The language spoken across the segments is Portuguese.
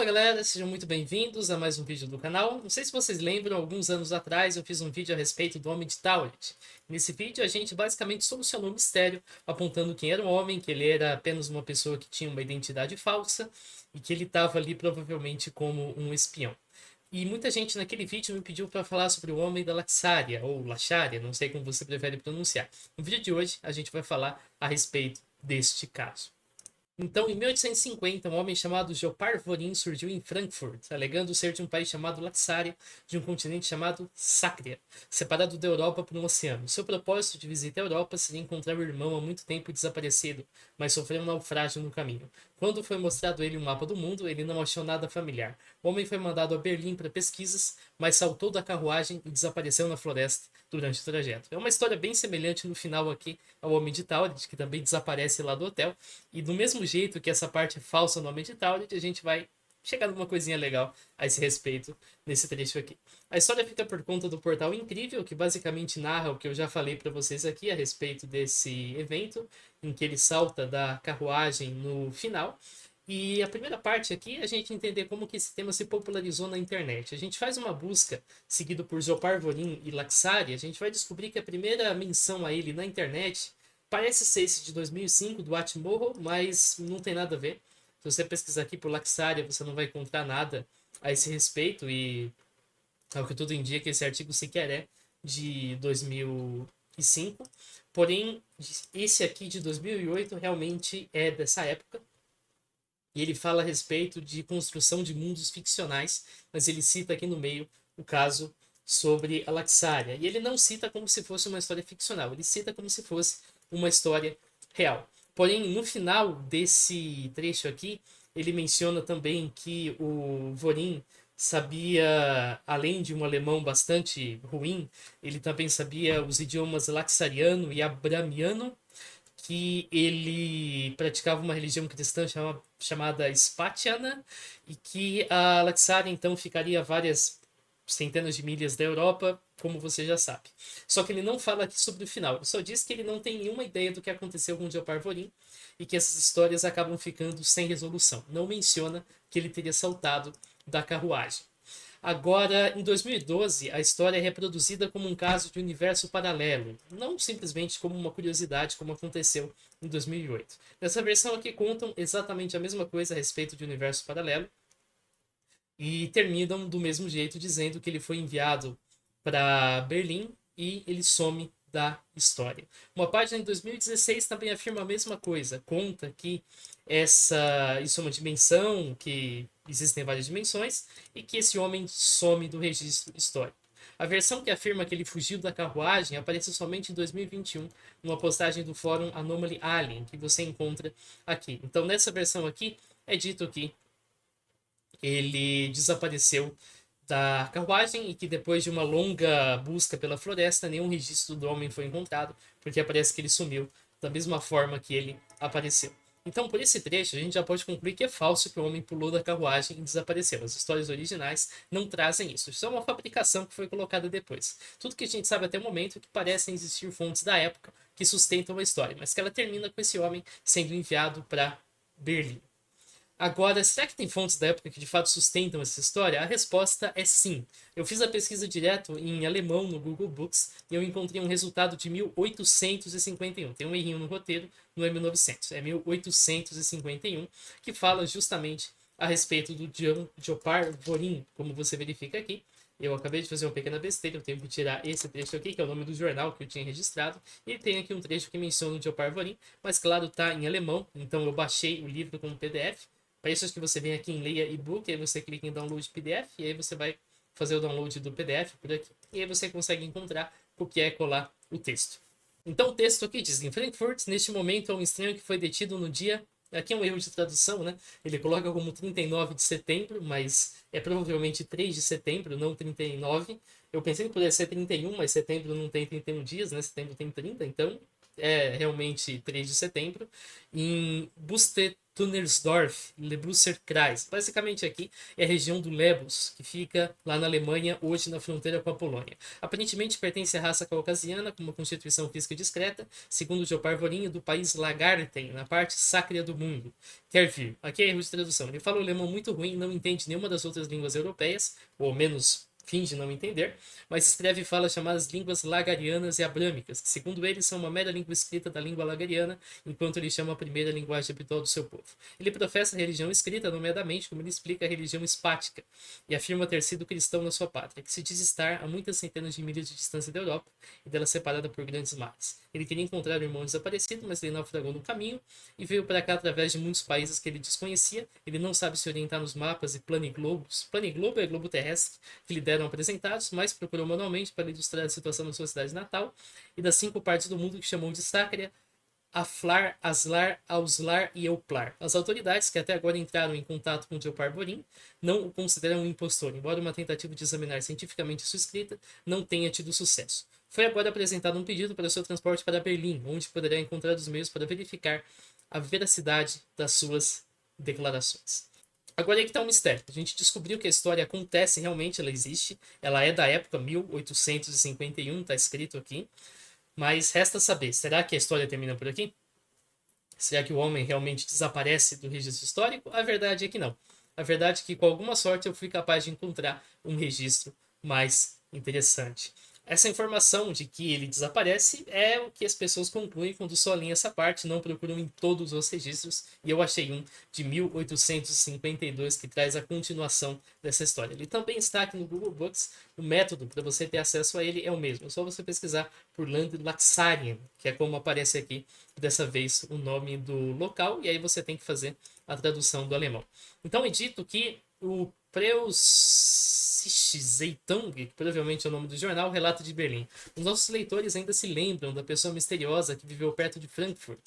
galera, sejam muito bem-vindos a mais um vídeo do canal. Não sei se vocês lembram, alguns anos atrás eu fiz um vídeo a respeito do Homem de Tauret. Nesse vídeo a gente basicamente solucionou o mistério, apontando quem era o homem, que ele era apenas uma pessoa que tinha uma identidade falsa e que ele estava ali provavelmente como um espião. E muita gente naquele vídeo me pediu para falar sobre o homem da Laxária, ou Laxária, não sei como você prefere pronunciar. No vídeo de hoje a gente vai falar a respeito deste caso. Então, em 1850, um homem chamado Jopar Vorin surgiu em Frankfurt, alegando ser de um país chamado Laxária, de um continente chamado Sácria, separado da Europa por um oceano. Seu propósito de visita à Europa seria encontrar o irmão há muito tempo desaparecido, mas sofreu um naufrágio no caminho. Quando foi mostrado a ele um mapa do mundo, ele não achou nada familiar. O homem foi mandado a Berlim para pesquisas, mas saltou da carruagem e desapareceu na floresta durante o trajeto. É uma história bem semelhante no final aqui ao Homem de Tauret, que também desaparece lá do hotel, e do mesmo jeito que essa parte é falsa no Homem de Tauret, a gente vai chegar numa coisinha legal a esse respeito nesse trecho aqui. A história fica por conta do Portal Incrível, que basicamente narra o que eu já falei para vocês aqui a respeito desse evento, em que ele salta da carruagem no final. E a primeira parte aqui é a gente entender como que esse tema se popularizou na internet. A gente faz uma busca seguido por Zopar Vorin e Laxari, a gente vai descobrir que a primeira menção a ele na internet parece ser esse de 2005, do Atmorro, mas não tem nada a ver. Se você pesquisar aqui por Laxária, você não vai encontrar nada a esse respeito, e ao que tudo indica, esse artigo sequer é de 2005. Porém, esse aqui de 2008 realmente é dessa época. E ele fala a respeito de construção de mundos ficcionais, mas ele cita aqui no meio o caso sobre a Laxária. E ele não cita como se fosse uma história ficcional, ele cita como se fosse uma história real. Porém, no final desse trecho aqui, ele menciona também que o Vorin sabia, além de um alemão bastante ruim, ele também sabia os idiomas laxariano e abramiano, que ele praticava uma religião cristã chamada Spatiana, e que a Laxária então ficaria várias centenas de milhas da Europa, como você já sabe. Só que ele não fala aqui sobre o final, ele só diz que ele não tem nenhuma ideia do que aconteceu com o Jopar Vorin e que essas histórias acabam ficando sem resolução. Não menciona que ele teria saltado da carruagem. Agora, em 2012, a história é reproduzida como um caso de universo paralelo, não simplesmente como uma curiosidade, como aconteceu em 2008. Nessa versão aqui contam exatamente a mesma coisa a respeito de universo paralelo e terminam do mesmo jeito, dizendo que ele foi enviado para Berlim e ele some da história. Uma página em 2016 também afirma a mesma coisa, conta que isso é uma dimensão, que existem várias dimensões e que esse homem some do registro histórico. A versão que afirma que ele fugiu da carruagem aparece somente em 2021, numa postagem do fórum Anomaly Alien, que você encontra aqui. Então, nessa versão aqui, é dito que ele desapareceu da carruagem e que depois de uma longa busca pela floresta, nenhum registro do homem foi encontrado, porque parece que ele sumiu da mesma forma que ele apareceu. Então, por esse trecho, a gente já pode concluir que é falso que o homem pulou da carruagem e desapareceu. As histórias originais não trazem isso. Isso é uma fabricação que foi colocada depois. Tudo que a gente sabe até o momento é que parecem existir fontes da época que sustentam a história, mas que ela termina com esse homem sendo enviado para Berlim. Agora, será que tem fontes da época que de fato sustentam essa história? A resposta é sim. Eu fiz a pesquisa direto em alemão no Google Books e eu encontrei um resultado de 1851. Tem um errinho no roteiro, não é 1900, é 1851, que fala justamente a respeito do Jopar Vorin, como você verifica aqui. Eu acabei de fazer uma pequena besteira, eu tenho que tirar esse trecho aqui, que é o nome do jornal que eu tinha registrado, e tem aqui um trecho que menciona o Jopar Vorin, mas claro, tá em alemão, então eu baixei o livro como PDF. Para isso, que você vem aqui em Leia e-book, aí você clica em Download PDF, e aí você vai fazer o download do PDF por aqui, e aí você consegue encontrar, copiar e colar o texto. Então o texto aqui diz: em Frankfurt, neste momento, há um estranho que foi detido no dia... Aqui é um erro de tradução, né? Ele coloca como 39 de setembro, mas é provavelmente 3 de setembro, não 39. Eu pensei que pudesse ser 31, mas setembro não tem 31 dias, né? Setembro tem 30, então é realmente 3 de setembro, em Bustetunersdorf, Lebrusser Kreis. Basicamente aqui é a região do Lebus, que fica lá na Alemanha, hoje na fronteira com a Polônia. Aparentemente pertence à raça caucasiana, com uma constituição física discreta, segundo Geopar Vorin, do país Lagarten, na parte sacra do mundo. Quer vir. Aqui é erro de tradução. Ele fala o alemão muito ruim, não entende nenhuma das outras línguas europeias, ou ao menos finge não entender, mas escreve e fala chamadas línguas lagarianas e abrâmicas, que segundo ele são uma mera língua escrita da língua lagariana, enquanto ele chama a primeira linguagem habitual do seu povo. Ele professa a religião escrita, nomeadamente, como ele explica a religião espática, e afirma ter sido cristão na sua pátria, que se diz estar a muitas centenas de milhas de distância da Europa e dela separada por grandes mares. Ele queria encontrar o irmão desaparecido, mas ele naufragou no caminho e veio para cá através de muitos países que ele desconhecia. Ele não sabe se orientar nos mapas e planiglobos. Planiglobo é globo terrestre que lhe deram apresentados, mas procurou manualmente para ilustrar a situação da sua cidade natal e das 5 partes do mundo que chamou de Sácria, Aflar, Aslar, Auslar e Euplar. As autoridades, que até agora entraram em contato com Geopar Vorin, não o consideram um impostor, embora uma tentativa de examinar cientificamente sua escrita não tenha tido sucesso. Foi agora apresentado um pedido para seu transporte para Berlim, onde poderá encontrar os meios para verificar a veracidade das suas declarações. Agora é que está um mistério. A gente descobriu que a história acontece realmente, ela existe. Ela é da época 1851, está escrito aqui. Mas resta saber, será que a história termina por aqui? Será que o homem realmente desaparece do registro histórico? A verdade é que não. A verdade é que, com alguma sorte, eu fui capaz de encontrar um registro mais interessante. Essa informação de que ele desaparece é o que as pessoas concluem quando só leem essa parte, não procuram em todos os registros, e eu achei um de 1852 que traz a continuação dessa história. Ele também está aqui no Google Books, o método para você ter acesso a ele é o mesmo, é só você pesquisar por Land Laxarien, que é como aparece aqui, dessa vez, o nome do local, e aí você tem que fazer a tradução do alemão. Então é dito que o Zeitung, que provavelmente é o nome do jornal, relata de Berlim. Os nossos leitores ainda se lembram da pessoa misteriosa que viveu perto de Frankfurt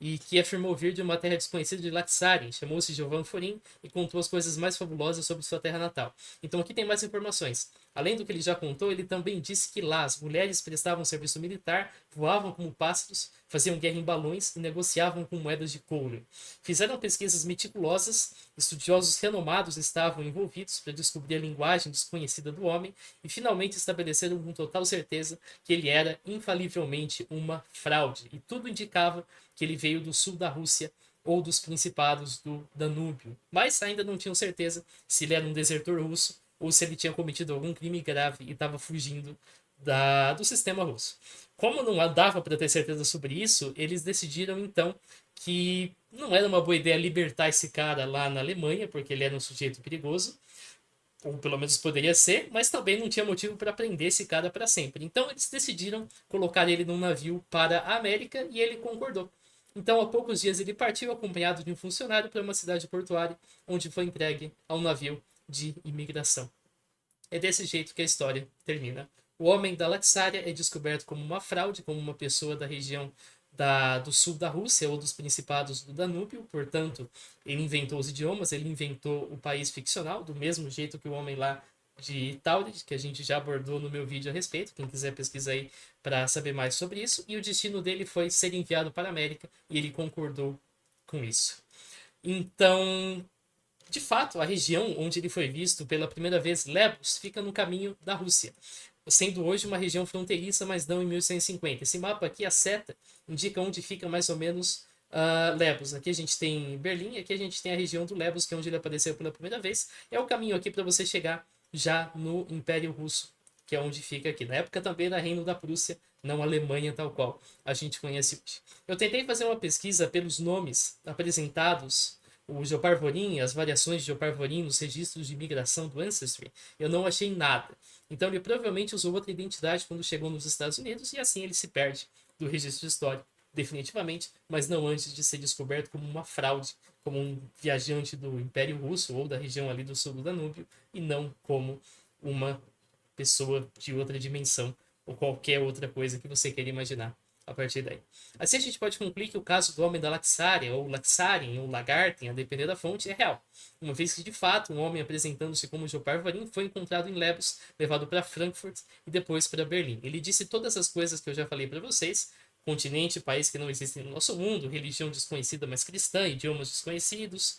e que afirmou vir de uma terra desconhecida de Laxarien, chamou-se Giovanni Forin e contou as coisas mais fabulosas sobre sua terra natal. Então aqui tem mais informações. Além do que ele já contou, ele também disse que lá as mulheres prestavam serviço militar, voavam como pássaros, faziam guerra em balões e negociavam com moedas de couro. Fizeram pesquisas meticulosas, estudiosos renomados estavam envolvidos para descobrir a linguagem desconhecida do homem e finalmente estabeleceram com total certeza que ele era infalivelmente uma fraude. E tudo indicava que ele veio do sul da Rússia ou dos principados do Danúbio. Mas ainda não tinham certeza se ele era um desertor russo ou se ele tinha cometido algum crime grave e estava fugindo do sistema russo. Como não dava para ter certeza sobre isso, eles decidiram então que não era uma boa ideia libertar esse cara lá na Alemanha, porque ele era um sujeito perigoso, ou pelo menos poderia ser, mas também não tinha motivo para prender esse cara para sempre. Então eles decidiram colocar ele num navio para a América e ele concordou. Então, há poucos dias, ele partiu acompanhado de um funcionário para uma cidade portuária, onde foi entregue a um navio de imigração. É desse jeito que a história termina. O homem da Laxária é descoberto como uma fraude, como uma pessoa da região do sul da Rússia ou dos principados do Danúbio, portanto, ele inventou os idiomas, ele inventou o país ficcional, do mesmo jeito que o homem lá de Taurid, que a gente já abordou no meu vídeo a respeito, quem quiser pesquisar aí para saber mais sobre isso, e o destino dele foi ser enviado para a América, e ele concordou com isso. Então, de fato, a região onde ele foi visto pela primeira vez, Lebus, fica no caminho da Rússia, sendo hoje uma região fronteiriça, mas não em 1150. Esse mapa aqui, a seta, indica onde fica mais ou menos Lebus. Aqui a gente tem Berlim, aqui a gente tem a região do Lebus, que é onde ele apareceu pela primeira vez. É o caminho aqui para você chegar já no Império Russo, que é onde fica aqui. Na época também era Reino da Prússia, não Alemanha tal qual a gente conhece hoje. Eu tentei fazer uma pesquisa pelos nomes apresentados, o Geopar Vorin, as variações de Geopar Vorin nos registros de imigração do Ancestry. Eu não achei nada. Então ele provavelmente usou outra identidade quando chegou nos Estados Unidos e assim ele se perde do registro histórico, definitivamente, mas não antes de ser descoberto como uma fraude, como um viajante do Império Russo ou da região ali do sul do Danúbio, e não como uma pessoa de outra dimensão ou qualquer outra coisa que você queira imaginar a partir daí. Assim a gente pode concluir que o caso do homem da Laxária, ou Laxarien, ou Lagarten, a depender da fonte, é real. Uma vez que, de fato, um homem apresentando-se como Geopar Vorin foi encontrado em Lebus, levado para Frankfurt e depois para Berlim. Ele disse todas as coisas que eu já falei para vocês, continente, país que não existem no nosso mundo, religião desconhecida, mas cristã, idiomas desconhecidos,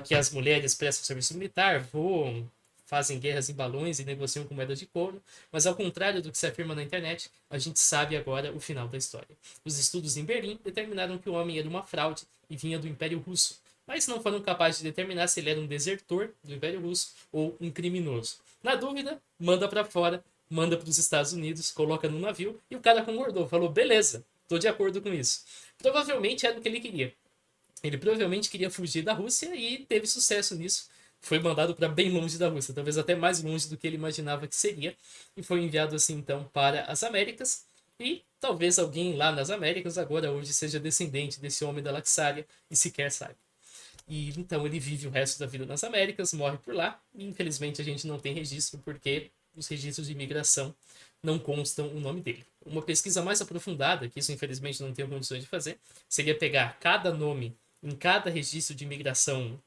que as mulheres prestam serviço militar, voam, fazem guerras em balões e negociam com moeda de couro, mas ao contrário do que se afirma na internet, a gente sabe agora o final da história. Os estudos em Berlim determinaram que o homem era uma fraude e vinha do Império Russo, mas não foram capazes de determinar se ele era um desertor do Império Russo ou um criminoso. Na dúvida, manda para fora, manda para os Estados Unidos, coloca no navio e o cara concordou, falou: beleza, tô de acordo com isso. Provavelmente era o que ele queria. Ele provavelmente queria fugir da Rússia e teve sucesso nisso. Foi mandado para bem longe da Rússia, talvez até mais longe do que ele imaginava que seria, e foi enviado assim então para as Américas. E talvez alguém lá nas Américas agora hoje seja descendente desse homem da Laxária e sequer saiba. E então ele vive o resto da vida nas Américas, morre por lá, e infelizmente a gente não tem registro porque os registros de imigração não constam o nome dele. Uma pesquisa mais aprofundada, que isso infelizmente não tenho condições de fazer, seria pegar cada nome em cada registro de imigração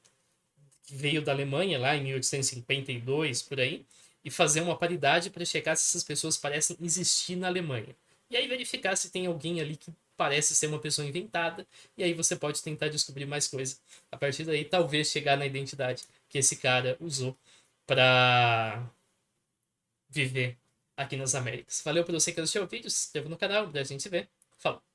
que veio da Alemanha lá em 1852 por aí e fazer uma paridade para checar se essas pessoas parecem existir na Alemanha. E aí verificar se tem alguém ali que parece ser uma pessoa inventada, e aí você pode tentar descobrir mais coisa. A partir daí, talvez chegar na identidade que esse cara usou para viver aqui nas Américas. Valeu por você que assistiu o vídeo, se inscreva no canal, a gente se vê. Falou!